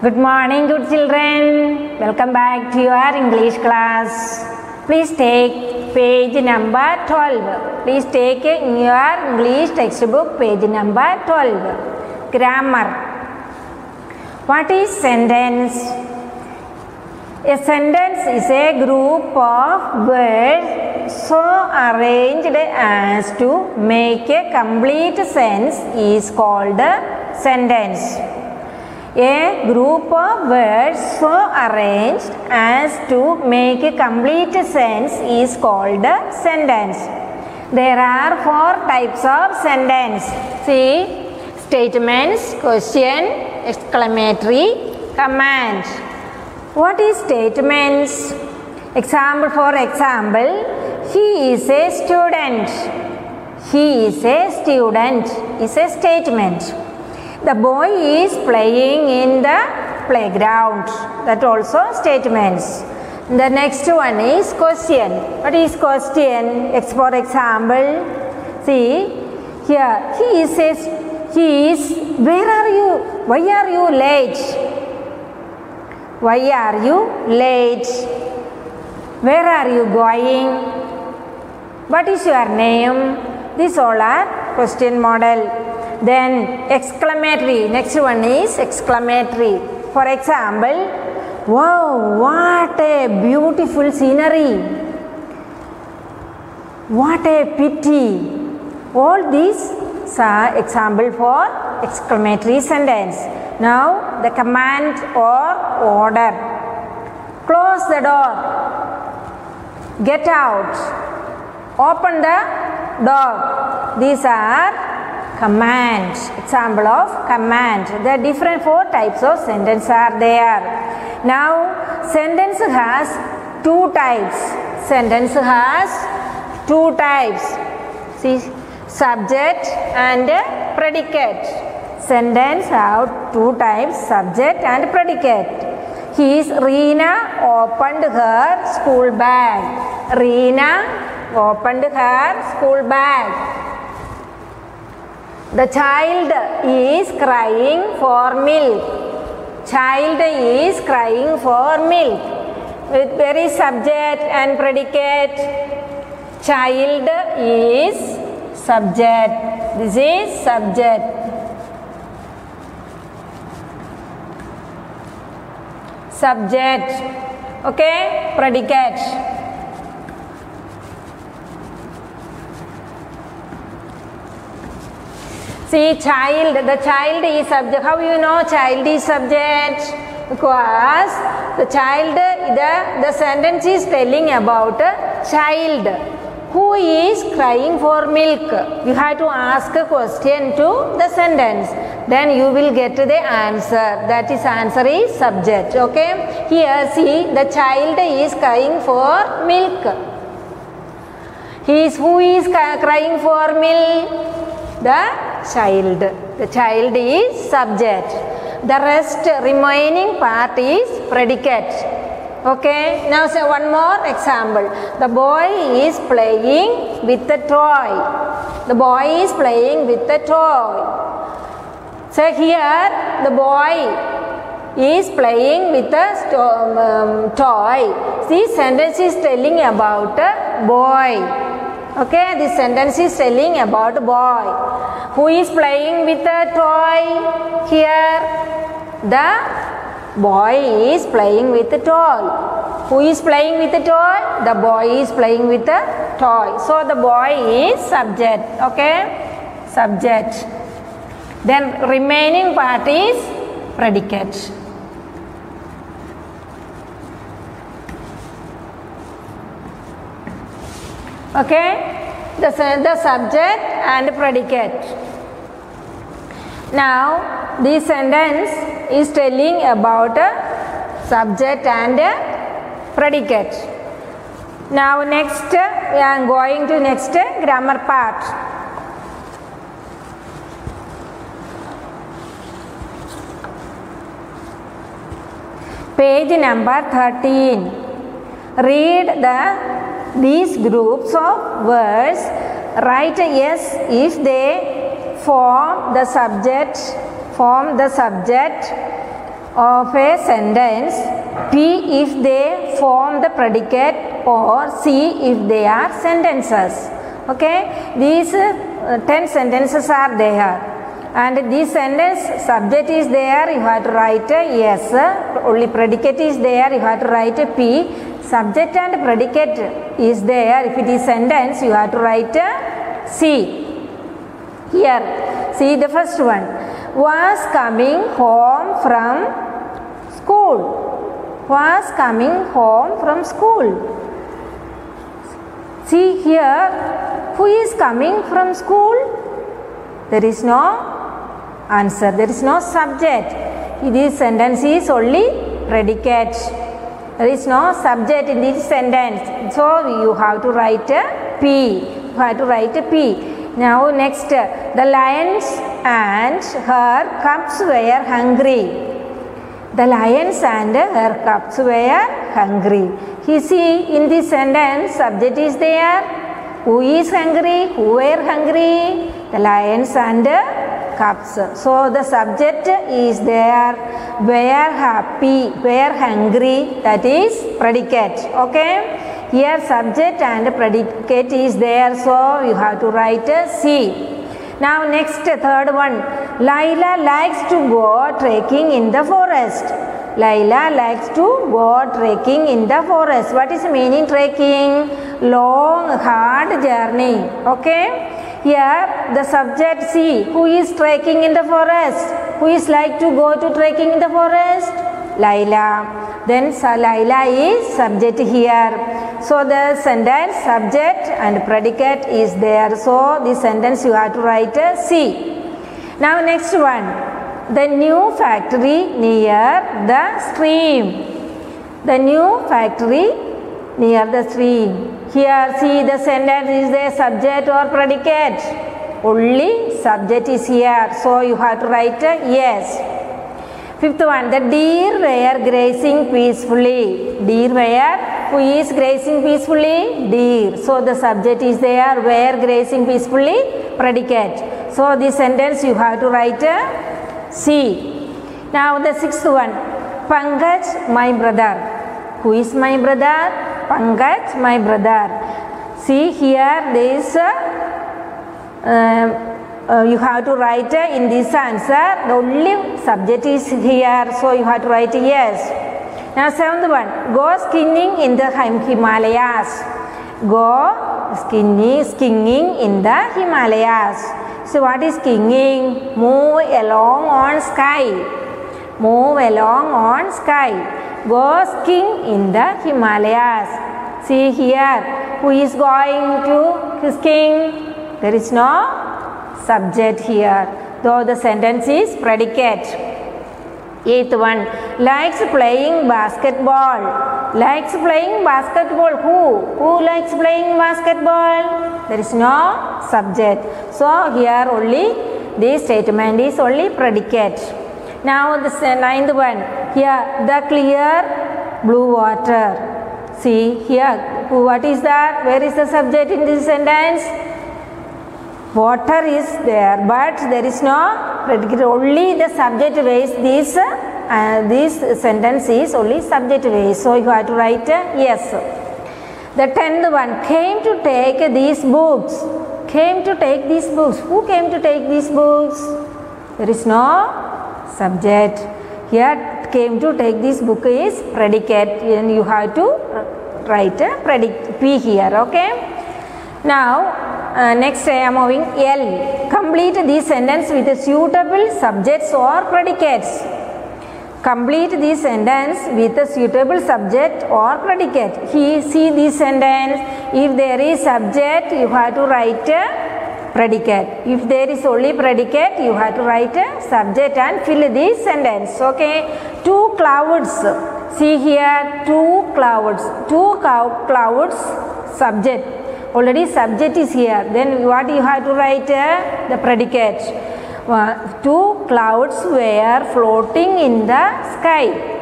Good morning, good children. Welcome back to your English class. Please take page number 12. Please take in your English textbook page number 12. Grammar. What is sentence? A sentence is a group of words so arranged as to make a complete sense is called a sentence. A group of words so arranged as to make a complete sense is called a sentence. There are four types of sentence. See, statements, question, exclamatory, command. What is statements? Example, for example, he is a student. He is a student is a statement. The boy is playing in the playground. That also statements. The next one is question. What is question? For example, see here he is. Where are you? Why are you late? Why are you late? Where are you going? What is your name? These all are question model. Then exclamatory. Next one is exclamatory. For example, wow, what a beautiful scenery. What a pity. All these are example for exclamatory sentence. Now the command or order. Close the door. Get out. Open the door. These are command. Example of command. There are different four types of sentence are there. Now sentence has two types. Sentence has two types. See, subject and predicate. Sentence have two types, subject and predicate. Reena opened her school bag. Reena opened her school bag. The child is crying for milk. Child is crying for milk. With very subject and predicate. Child is subject. This is subject. Subject. Okay, predicate. See, child, the child is subject. How you know child is subject? Because the child, the sentence is telling about a child who is crying for milk. You have to ask a question to the sentence. Then you will get the answer. That is answer is subject. Okay. Here see, the child is crying for milk. Who is crying for milk? The child. The child is subject. The rest remaining part is predicate. Okay. Now say one more example. The boy is playing with a toy. The boy is playing with a toy. So here the boy is playing with a toy. This sentence is telling about a boy. Okay, this sentence is telling about boy. Who is playing with a toy? Here, the boy is playing with a toy. Who is playing with a toy? The boy is playing with a toy. So, the boy is subject. Okay, subject. Then, remaining part is predicate. Okay, the subject and predicate. Now, this sentence is telling about a subject and a predicate. Now, next we are going to next grammar part. Page number 13. Read these groups of words. Write yes if they form the subject of a sentence, P if they form the predicate or C if they are sentences. Okay, these 10 sentences are there, and this sentence subject is there, you have to write a yes, only predicate is there, you have to write a P. Subject and predicate is there, if it is sentence you have to write a C. Here, see the first one, was coming home from school, was coming home from school. See here, who is coming from school? There is no answer, there is no subject. This sentence is only predicate. There is no subject in this sentence. So you have to write a P. You have to write a P. Now next, the lions and her cubs were hungry. The lions and her cubs were hungry. You see, in this sentence, subject is there. Who is hungry? Who were hungry? The lions and cubs. So the subject is there. Were happy, were hungry. That is predicate. Okay. Here subject and predicate is there. So you have to write C. Now next, third one. Laila likes to go trekking in the forest. Laila likes to go trekking in the forest. What is meaning trekking? Long, hard journey. Okay. Here the subject C. Who is trekking in the forest? Who is like to go to trekking in the forest? Laila. Then Laila is subject here. So the sentence subject and predicate is there. So this sentence you have to write C. Now next one. The new factory near the stream. The new factory near the stream. Here see the sentence, is there subject or predicate? Only subject is here. So you have to write yes. Fifth one, the deer were grazing peacefully. Deer were, who is grazing peacefully? Deer. So the subject is there, were grazing peacefully, predicate. So this sentence you have to write C. Now the sixth one, Pankaj, my brother. Who is my brother? Pankaj, my brother. See here, there is you have to write in this answer, the only subject is here, so you have to write yes. Now seventh one, go skiing in the Himalayas. Go skiing in the Himalayas. So what is skiing? Move along on sky. Move along on sky. Go skiing in the Himalayas. See here, who is going to skiing? There is no subject here, though the sentence is predicate. Eighth one, likes playing basketball. Likes playing basketball. Who likes playing basketball? There is no subject. So here only this statement is only predicate. Now the ninth one, here the clear blue water. See here, what is that? Where is the subject in this sentence? Water is there, but there is no predicate. Only the subject ways. This sentence is only subject ways. So you have to write yes. The 10th one, came to take these books. Came to take these books. Who came to take these books? There is no subject. Here came to take this book is predicate, and you have to write predicate P here. Okay. Now next I am moving L. Complete this sentence with suitable subjects or predicates. Complete this sentence with a suitable subject or predicate. See this sentence. If there is subject, you have to write predicate. If there is only predicate, you have to write subject and fill this sentence. Okay. Two clouds. See here, two clouds. Two clouds subject. Already subject is here. Then what you have to write? The predicate. Two clouds were floating in the sky.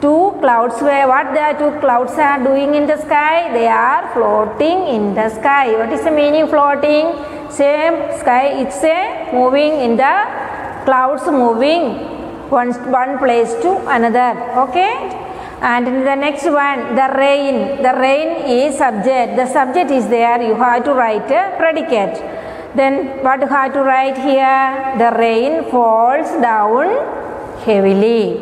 Two clouds were, what the two clouds are doing in the sky? They are floating in the sky. What is the meaning floating? Same sky, it's a moving in the clouds moving one place to another. Okay. And the next one, the rain. The rain is subject. The subject is there. You have to write a predicate. Then what you have to write here? The rain falls down heavily.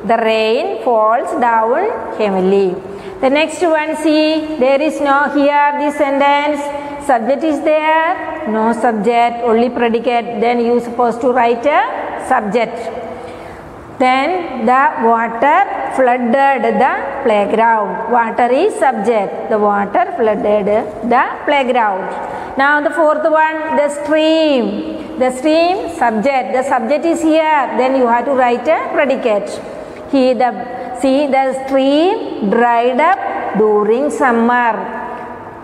The rain falls down heavily. The next one, see, there is no here this sentence. Subject is there. No subject, only predicate. Then you are supposed to write a subject. Then the water flooded the playground. Water is subject. The water flooded the playground. Now the fourth one, the stream. The stream, subject. The subject is here. Then you have to write a predicate. Here the stream dried up during summer.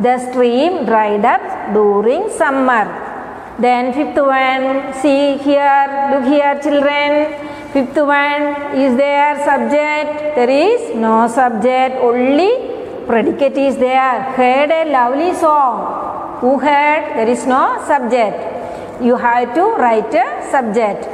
The stream dried up during summer. Then fifth one, see here, look here children. Fifth one, is there subject? There is no subject, only predicate is there. Heard a lovely song. Who heard? There is no subject. You have to write a subject.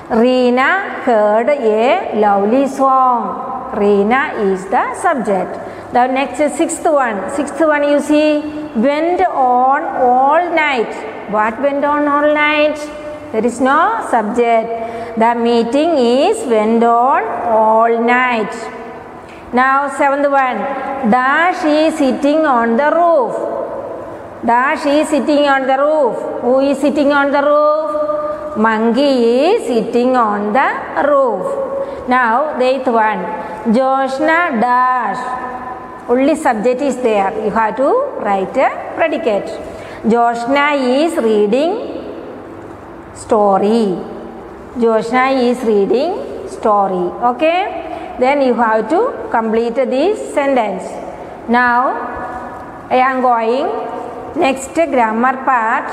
Reena heard a lovely song. Reena is the subject. The next is sixth one. Sixth one you see, went on all night. What went on all night? There is no subject. The meeting is went on all night. Now seventh one, Dash is sitting on the roof. Dash is sitting on the roof. Who is sitting on the roof? Monkey is sitting on the roof. Now the eighth one, Joshna dash. Only subject is there. You have to write a predicate. Joshna is reading story. Joshna is reading story. Okay. Then you have to complete this sentence. Now I am going next grammar part.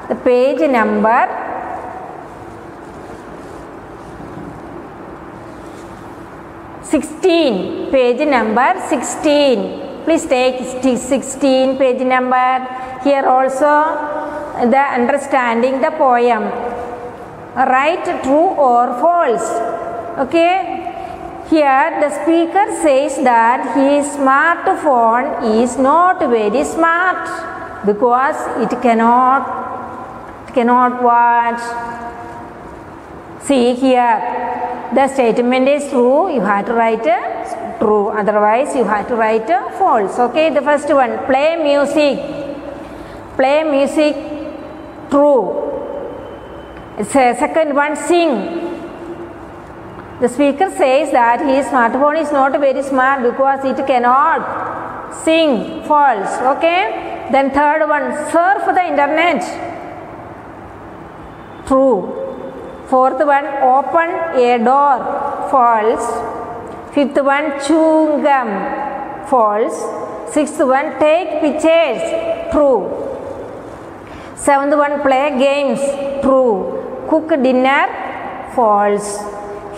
The page number 16. Page number 16. Please take 16 page number. Here also the understanding the poem. Write true or false. Okay. Here the speaker says that his smartphone is not very smart because it cannot watch. See here, the statement is true. You have to write true. Otherwise, you have to write false. Okay. The first one, play music. Play music, true. Second one, sing. The speaker says that his smartphone is not very smart because it cannot sing. False. Okay. Then third one, surf the internet. True. Fourth one, open a door. False. Fifth one, chew gum. False. Sixth one, take pictures. True. Seventh one, play games. True. Cook dinner. False.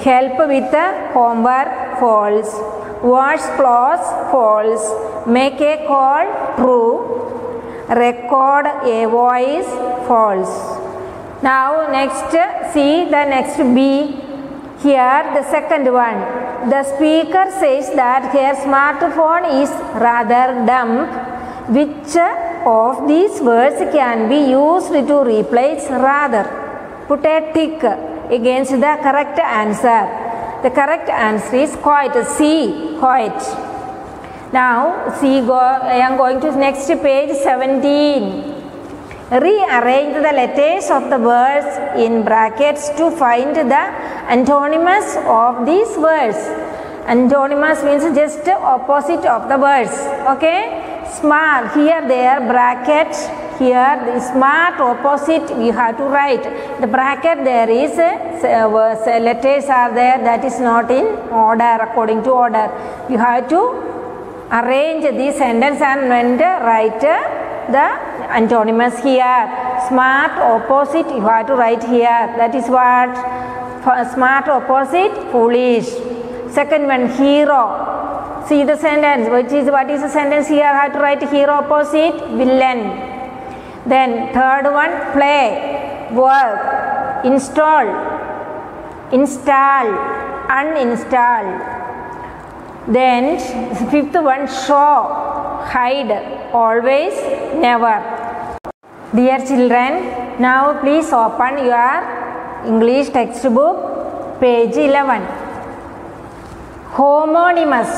Help with the homework. False. Wash clothes. False. Make a call. True. Record a voice. False. Now next, see the next B. Here the second one. The speaker says that her smartphone is rather dumb. Which of these words can be used to replace rather? Put a tick against the correct answer. The correct answer is quite. C. Quite. Now see, I am going to next page 17. Rearrange the letters of the words in brackets to find the antonyms of these words. Antonyms means just opposite of the words. Okay. Smart. Here they are brackets. Here the smart opposite you have to write. The bracket there is letters are there that is not in order according to order. You have to arrange the sentence and then write the antonyms here. Smart opposite you have to write here. That is what? Smart opposite foolish. Second one, hero. See the sentence. What is the sentence here? I have to write hero opposite villain. Then third one, play, work, install. install, uninstall. Then fifth one, show, hide, always, never. Dear children, now please open your English textbook, page 11. Homonymous.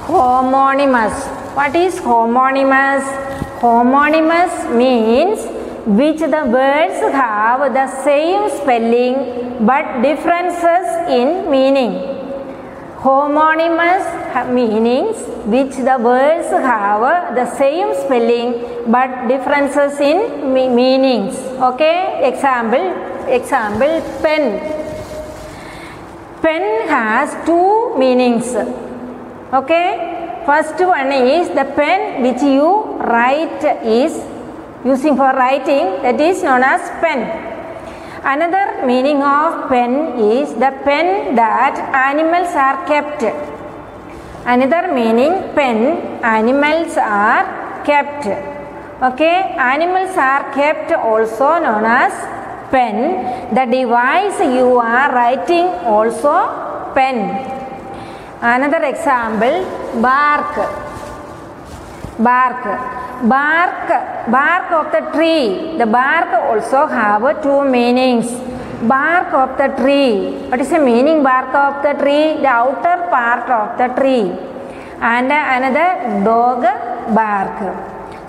Homonymous. What is homonymous? Homonymous means which the words have the same spelling but differences in meaning. Homonymous meanings which the words have the same spelling but differences in meanings. Okay, example, pen. Pen has two meanings. Okay, first one is the pen which you write is using for writing, that is known as pen. Another meaning of pen is the pen that animals are kept. Another meaning, pen, animals are kept. Okay, animals are kept also known as pen. The device you are writing also pen. Another example, bark. Bark. Bark of the tree. The bark also have two meanings. Bark of the tree. What is the meaning bark of the tree? The outer part of the tree. And another, dog bark.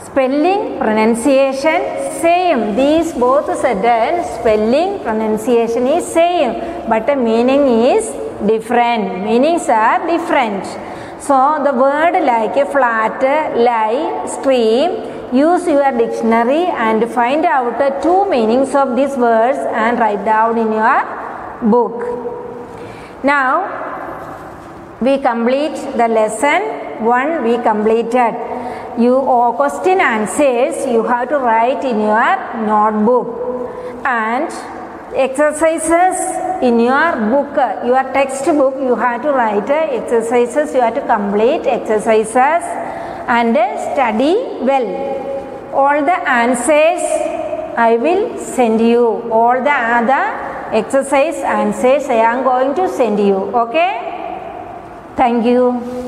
Spelling, pronunciation same. These both said spelling, pronunciation is same, but the meaning is different. Meanings are different. So the word like flat, lie, stream, use your dictionary and find out the two meanings of these words and write down in your book. Now we complete the lesson 1 we completed. You question answers you have to write in your notebook, and exercises in your book, your textbook, you have to write exercises, you have to complete exercises and study well. All the answers I will send you. All the other exercise answers I am going to send you. Okay? Thank you.